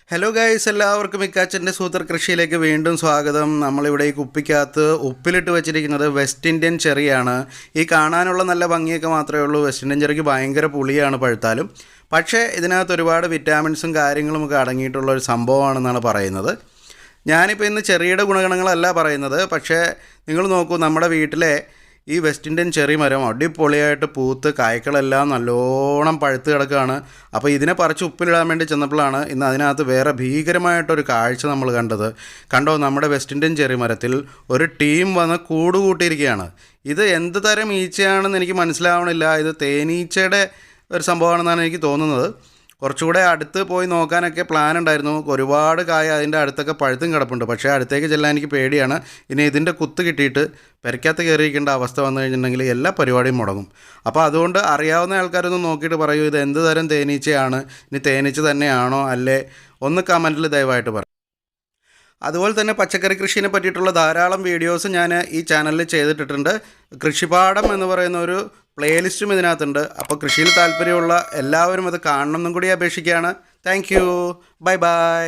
Hello guys, എല്ലാവർക്കും മിക്കാച്ചൻ്റെ സൂത്ര കൃഷിയിലേക്ക് വീണ്ടും സ്വാഗതം. നമ്മളിവിടെ ഈ കുപ്പിക്കകത്ത് ഉപ്പിലിട്ട് വെച്ചിരിക്കുന്നത് വെസ്റ്റ് ഇന്ത്യൻ ചെറിയാണ്. ഈ കാണാനുള്ള നല്ല ഭംഗിയൊക്കെ മാത്രമേ ഉള്ളൂ. വെസ്റ്റ് ഇന്ത്യൻ ചെറിക്ക് ഭയങ്കര പുളിയാണ് പഴുത്താലും. പക്ഷേ ഇതിനകത്ത് ഒരുപാട് വിറ്റാമിൻസും കാര്യങ്ങളുമൊക്കെ അടങ്ങിയിട്ടുള്ള ഒരു സംഭവമാണെന്നാണ് പറയുന്നത്. ഞാനിപ്പോൾ ഇന്ന് ചെറിയുടെ ഗുണഗണങ്ങളല്ല പറയുന്നത്. പക്ഷേ നിങ്ങൾ നോക്കൂ, നമ്മുടെ വീട്ടിലെ ഈ വെസ്റ്റ് ഇന്ത്യൻ ചെറി മരം അടിപൊളിയായിട്ട് പൂത്ത് കായ്ക്കളെല്ലാം നല്ലോണം പഴുത്ത് കിടക്കുകയാണ്. അപ്പോൾ ഇതിനെ പറിച്ച് ഉപ്പിലിടാൻ വേണ്ടി ചെന്നപ്പോഴാണ് ഇന്ന് അതിനകത്ത് വേറെ ഭീകരമായിട്ടൊരു കാഴ്ച നമ്മൾ കണ്ടത്. കണ്ടോ, നമ്മുടെ വെസ്റ്റ് ഇന്ത്യൻ ചെറി മരത്തിൽ ഒരു ടീം വന്ന് കൂട് കൂട്ടിയിരിക്കുകയാണ്. ഇത് എന്ത് തരം ഈച്ചയാണെന്ന് എനിക്ക് മനസ്സിലാവണില്ല. ഇത് തേനീച്ചയുടെ ഒരു സംഭവമാണെന്നാണ് എനിക്ക് തോന്നുന്നത്. കുറച്ചുകൂടെ അടുത്ത് പോയി നോക്കാനൊക്കെ പ്ലാൻ ഉണ്ടായിരുന്നു. ഒരുപാട് കായ അതിൻ്റെ അടുത്തൊക്കെ പഴുത്തും കിടപ്പുണ്ട്. പക്ഷേ അടുത്തേക്ക് ചെല്ലാൻ എനിക്ക് പേടിയാണ്. ഇനി ഇതിൻ്റെ കുത്ത് കിട്ടിയിട്ട് പെരക്കകത്ത് കയറിയിരിക്കേണ്ട അവസ്ഥ വന്നു കഴിഞ്ഞിട്ടുണ്ടെങ്കിൽ എല്ലാ പരിപാടിയും മുടങ്ങും. അപ്പോൾ അതുകൊണ്ട് അറിയാവുന്ന ആൾക്കാരൊന്ന് നോക്കിയിട്ട് പറയൂ, ഇത് എന്ത് തരം തേനീച്ചയാണ്, ഇനി തേനീച്ച തന്നെയാണോ അല്ലേ, ഒന്ന് കമൻറ്റിൽ ദയവായിട്ട് പറയും. അതുപോലെ തന്നെ പച്ചക്കറി കൃഷിയെ പറ്റിയിട്ടുള്ള ധാരാളം വീഡിയോസ് ഞാൻ ഈ ചാനലിൽ ചെയ്തിട്ടിട്ടുണ്ട്. കൃഷിപാഠം എന്ന് പറയുന്ന ഒരു പ്ലേലിസ്റ്റും ഇതിനകത്തുണ്ട്. അപ്പോൾ കൃഷിയിൽ താല്പര്യമുള്ള എല്ലാവരും അത് കാണണമെന്നും കൂടി അപേക്ഷിക്കുകയാണ്. Thank you. Bye bye.